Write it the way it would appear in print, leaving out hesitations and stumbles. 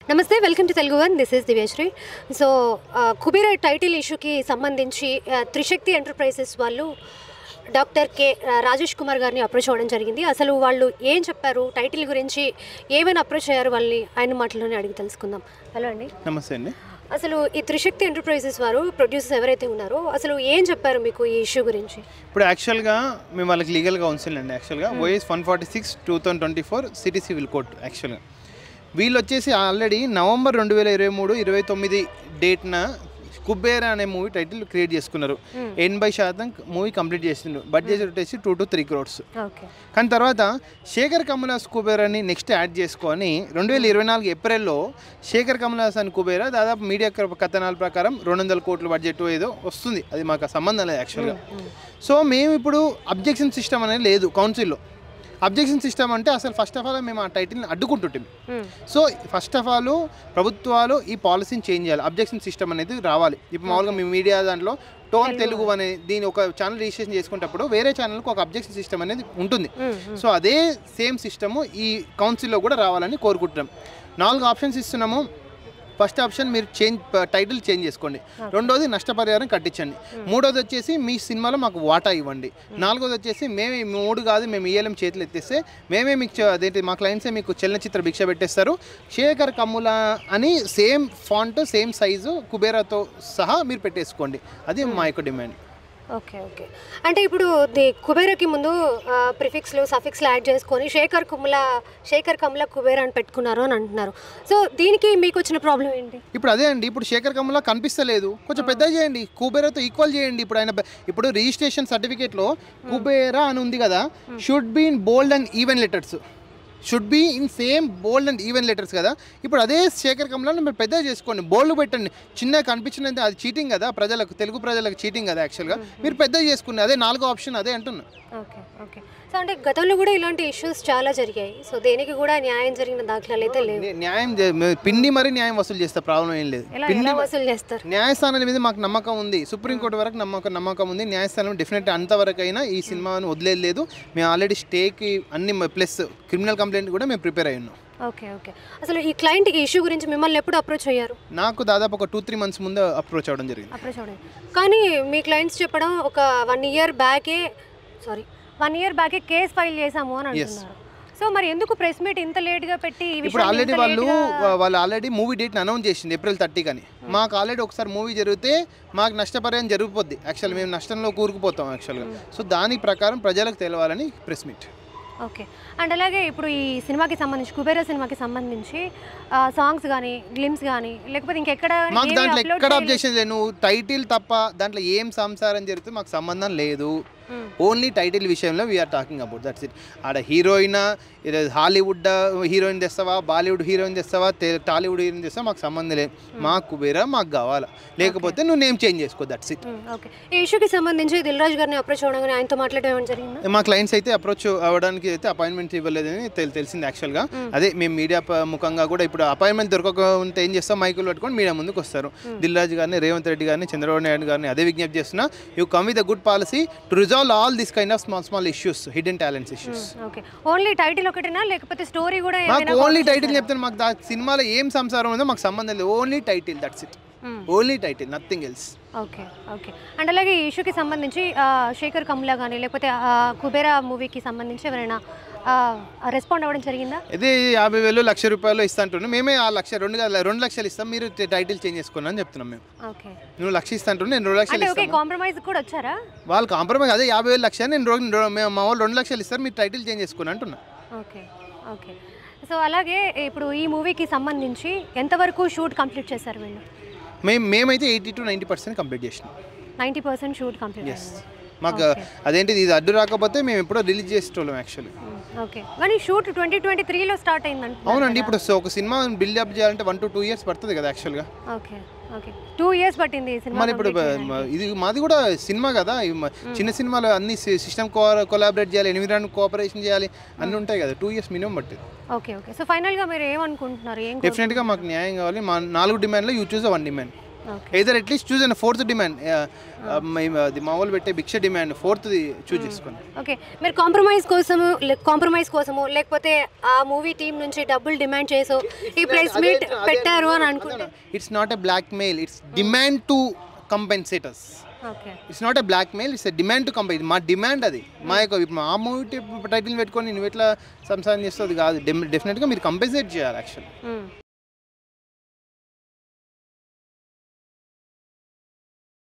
నమస్తే, welcome to Telugu one. This is Divyasri. So Kubera title ఇష్యూకి సంబంధించి త్రిశక్తి ఎంటర్ప్రైజెస్ వాళ్ళు డాక్టర్ రాజేష్ కుమార్ గారిని అప్రోచ్ అవ్వడం జరిగింది. అసలు వాళ్ళు ఏం చెప్పారు, టైటిల్ గురించి ఏమైనా అప్రోచ్ అయ్యారు వాళ్ళని, ఆయన మాటలోనే అడిగి తెలుసుకుందాం. హలో అండి. నమస్తే అండి. అసలు ఈ త్రిశక్తి ఎంటర్ప్రైజెస్ వారు ప్రొడ్యూసర్స్ ఎవరైతే ఉన్నారో అసలు ఏం చెప్పారు మీకు ఈ ఇష్యూ గురించి? ఇప్పుడు యాక్చువల్గా మేము వాళ్ళకి లీగల్ కౌన్సిల్ అండి. యాక్చువల్గా ఓఎస్ 146/2024 సిటీ సివిల్ కోర్ట్. యాక్చువల్గా వీళ్ళు వచ్చేసి ఆల్రెడీ నవంబర్ 2023-29 డేట్న కుబేరా అనే మూవీ టైటిల్ క్రియేట్ చేసుకున్నారు. 80% మూవీ కంప్లీట్ చేసిండ్రు. బడ్జెట్ వచ్చేసి 2 to 3 crores. కానీ తర్వాత శేఖర్ కమలాస్ కుబేరాని నెక్స్ట్ యాడ్ చేసుకొని 2024 ఏప్రిల్లో శేఖర్ కమలాస్ అని కుబేరా దాదాపు మీడియా కథనాల ప్రకారం 200 కోట్ల బడ్జెట్ ఏదో వస్తుంది. అది మాకు సంబంధం లేదు యాక్చువల్గా. సో మేము ఇప్పుడు అబ్జెక్షన్ సిస్టమ్ అనేది లేదు కౌన్సిల్లో. అబ్జెక్షన్ సిస్టమ్ అంటే అసలు ఫస్ట్ ఆఫ్ ఆల్ మేము ఆ టైటిల్ని అడ్డుకుంటుంటాం. సో ఫస్ట్ ఆఫ్ ఆల్ ప్రభుత్వాలు ఈ పాలసీని చేంజ్ చేయాలి. అబ్జెక్షన్ సిస్టమ్ అనేది రావాలి. ఇప్పుడు మామూలుగా మీ మీడియా దాంట్లో టోన్ తెలుగు అనే దీని ఒక ఛానల్ రిజిస్ట్రేషన్ చేసుకునేటప్పుడు వేరే ఛానల్కి ఒక అబ్జెక్షన్ సిస్టమ్ అనేది ఉంటుంది. సో అదే సేమ్ సిస్టము ఈ కౌన్సిల్లో కూడా రావాలని కోరుకుంటున్నాం. 4 ఆప్షన్స్ ఇస్తున్నాము. ఫస్ట్ ఆప్షన్ మీరు టైటిల్ చేంజ్ చేసుకోండి. రెండోది నష్టపరిహారం కట్టించండి. మూడోది వచ్చేసి మీ సినిమాలో మాకు వాటా ఇవ్వండి. నాలుగోది వచ్చేసి మేమే 3 కాదు మేము ఈఎల్ఎం చేతులు ఎత్తేస్తే మేమే మీకు అదేంటి మా క్లయింట్సే మీకు చలనచిత్ర భిక్ష పెట్టేస్తారు. శేఖర్ కమ్ముల అని సేమ్ ఫాంట్ సేమ్ సైజు కుబేరాతో సహా మీరు పెట్టేసుకోండి. అది మా యొక్క డిమాండ్. Okay okay. అంటే ఇప్పుడు కుబేరాకి ముందు ప్రిఫిక్స్లు సఫిక్స్లు యాడ్ చేసుకొని శేఖర్ కమల కుబేరా అని పెట్టుకున్నారు అని అంటున్నారు. సో దీనికి మీకు వచ్చిన ప్రాబ్లం ఏంటి? ఇప్పుడు అదే అండి. ఇప్పుడు శేఖర్ కమల కనిపిస్తలేదు, కొంచెం పెద్దగా చేయండి, కుబేరాతో ఈక్వల్ చేయండి. ఇప్పుడు ఆయన ఇప్పుడు రిజిస్ట్రేషన్ సర్టిఫికేట్లో కుబేరా అని ఉంది కదా, should be in bold and even letters, should be in same bold and even letters కదా. ఇప్పుడు అదే శేఖర్ కమలను మీరు పెద్దగా చేసుకోండి, బోల్డ్ పెట్టండి. చిన్నగా కనిపించినది అది చీటింగ్ కదా, తెలుగు ప్రజలకు చీటింగ్ కదా. యాక్చువల్గా మీరు పెద్దగా చేసుకుని అదే 4వ ఆప్షన్ అదే అంటున్నా. Okay okay. సో అంటే గతంలో కూడా ఇలాంటి ఇష్యూస్ చాలా జరిగాయి. సో దేనికి కూడా న్యాయం జరిగిన దాఖలాలు అయితే లేవు. న్యాయం పిండి మరీ న్యాయం వసూలు చేస్తే ప్రాబ్లం ఏం లేదు. వసూలు చేస్తారు. న్యాయస్థానాల మీద మాకు నమ్మకం ఉంది. సుప్రీంకోర్టు వరకు నమ్మకం ఉంది. న్యాయస్థానం డెఫినెట్ అంతవరకు అయినా ఈ సినిమాను వదిలేదు. మేము ఆల్రెడీ స్టేకి అన్ని ప్లస్ క్రిమినల్ కంప్లైంట్ కూడా మేము ప్రిపేర్ అయ్యి ఉన్నాం. Okay okay. అసలు ఈ క్లయింట్ ఇష్యూ గురించి మిమ్మల్ని ఎప్పుడు అప్రోచ్ అయ్యారు? నాకు దాదాపు ఒక 2-3 months ముందు అప్రోచ్ అవ్వడం జరిగింది. కానీ మీ క్లయింట్స్ చెప్పడం ఒక 1 year బ్యాకే కేసు ఫైల్ చేసాము అని అంటున్నారు. సో మరి ఎందుకు ప్రెస్ మీట్ ఇంత లేట్గా పెట్టి? ఇప్పుడు ఆల్రెడీ వాళ్ళు ఆల్రెడీ మూవీ డేట్ని అనౌన్స్ చేసింది April 30 కానీ. మాకు ఆల్రెడీ ఒకసారి మూవీ జరిగితే మాకు నష్టపరిహారం జరిగిపోద్ది. యాక్చువల్ మేము నష్టంలో కూరుకుపోతాం యాక్చువల్గా. సో దాని ప్రకారం ప్రజలకు తెలవాలని ప్రెస్ మీట్. ఓకే. అండ్ అలాగే ఇప్పుడు ఈ సినిమాకి సంబంధించి కుబేరా సినిమాకి సంబంధించి సాంగ్స్ కానీ గ్లిమ్స్ కానీ లేకపోతే ఇంకెక్కడ మాకు దాంట్లో ఎక్కడ అబ్జెక్షన్ లేదు. నువ్వు టైటిల్ తప్ప దాంట్లో ఏం సంసారం జరిగితే మాకు సంబంధం లేదు. ఓన్లీ టైటిల్ విషయంలో we're talking about that's it. ఆడ హీరోయిన్ హాలీవుడ్ హీరోయిన్ తెస్తావా, బాలీవుడ్ హీరోయిన్ తెస్తావా, టాలీవుడ్ హీరోయిన్ తెస్తావా, మాకు సంబంధం లేదు. మాకు కుబేరా మాకు కావాలా, లేకపోతే నువ్వు నేమ్ చేంజ్ చేసుకో, దట్స్ ఇట్. ఓకే. ఈ ఇష్యూకి సంబంధించి దిల్రాజు గారిని అప్రోచ్ అవ్వడం, ఆయనతో మాట్లాడడం జరిగింది. మా క్లయింట్స్ అయితే అప్రోచ్ అవ్వడానికి అయితే అపాయింట్మెంట్ ఇవ్వలేదని తెలిసింది యాక్చువల్గా. అదే మేము మీడియా ముఖంగా కూడా ఇప్పుడు అపాయింట్మెంట్ దొరకకుంటే ఏం చేస్తాం, మైకులు పట్టుకొని మీడియా ముందుకు వస్తారు. దిల్రాజు గారిని, రేవంత్ రెడ్డి గారిని, చంద్రబాబు నాయుడు గారిని అదే విజ్ఞప్తి చేస్తున్నా, you come with a good policy to resolve all this kind of small issues, hidden talents issues. Okay. Only title ఒకటేనా లేకపోతే స్టోరీ కూడా ఏమైనా? మాకు ఓన్లీ టైటిల్ చెప్తాను. మాకు సినిమాలో ఏం సంసారం ఉందో మాకు సంబంధం లేదు. Only title, that's it. Only title, nothing else. Okay okay. And అలాగే ఈ ఇష్యూకి సంబంధించి శేఖర్ కమ్లా కానీ లేకపోతే కుబేరా మూవీకి సంబంధించి ఎవరైనా రెస్పాండ్ అవ్వడం జరిగిందా? ఇది 50,000 ₹1,00,000 ఇస్తా అంటున్నాను. మేమే ఆ 2 లక్షలు ఇస్తాం, మీరు టైటిల్ చేంజ్ చేసుకున్నా అని చెప్తున్నాం మేము. ఓకే. నువ్వు 1,00,000 ఇస్తా అంటున్నా, నేను 2 లక్షలు ఇస్తాను. కాంప్రమైజ్ కూడా వచ్చారా వాళ్ళు? కాంప్రమైజ్ అదే 50,000 లక్షలు, నేను మా వాళ్ళు 2 లక్షలు ఇస్తారు, మీరు టైటిల్ చేంజ్ చేసుకున్నా అంటున్నా. Okay okay. సో అలాగే ఇప్పుడు ఈ మూవీకి సంబంధించి ఎంతవరకు షూట్ కంప్లీట్ చేశారు వీళ్ళు? మేమైతే 80 to 90% కంప్లీట్ చేసినాం. 90% షూట్ కంప్లీట్. మాకు అదేంటిది ఇది అడ్డు రాకపోతే మేము ఎప్పుడో రిలీజ్ చేసేటోళ్ళం యాక్చువల్లీ. ఓకే. కానీ షూట్ 2023లో స్టార్ట్ అయిందంట. అవునండి. ఇప్పుడు ఒక సినిమా బిల్డప్ చేయాలంటే 1 to 2 years పడుతుంది కదా యాక్చువల్గా. Okay okay. 2 years పట్టింది ఈ సినిమా. మరి ఇప్పుడు ఇది మాది కూడా సినిమా కదా, చిన్న సినిమాలో అన్ని సిస్టమ్ కొలాబరేట్ చేయాలి, ఎన్విరాన్మెంట్ కోఆపరేషన్ చేయాలి, అన్నీ ఉంటాయి కదా. 2 years మినిమం పట్టింది. Okay okay. సో ఫైనల్గా మీరు ఏమనుకుంటున్నారు? డెఫినెట్గా మాకు న్యాయం కావాలి. మా 4 డిమాండ్లో you choose 1 demand. Either at least choose and fourth demand మా వాళ్ళు పెట్టే భిక్ష డిమాండ్ ఫోర్త్ది చూస్ చేసుకోండి. ఓకే, మీరు కాంప్రమైజ్ కోసము లేకపోతే ఆ మూవీ టీం నుంచి డబ్బులు డిమాండ్ చేసో ఈ ప్రెస్ మీట్ పెట్టారు అని అనుకుంటే it's not a blackmail, it's demand to compensate us. It's not a blackmail, it's a demand to కంపెన్. మా డిమాండ్ అది. మా యొక్క మా మూవీ టైటిల్ పెట్టుకొని నువ్వు ఎట్లా సంసారం చేస్తుంది కాదు. డెఫినెట్గా మీరు కంపెన్సేట్ చేయాలి యాక్చువల్లీ.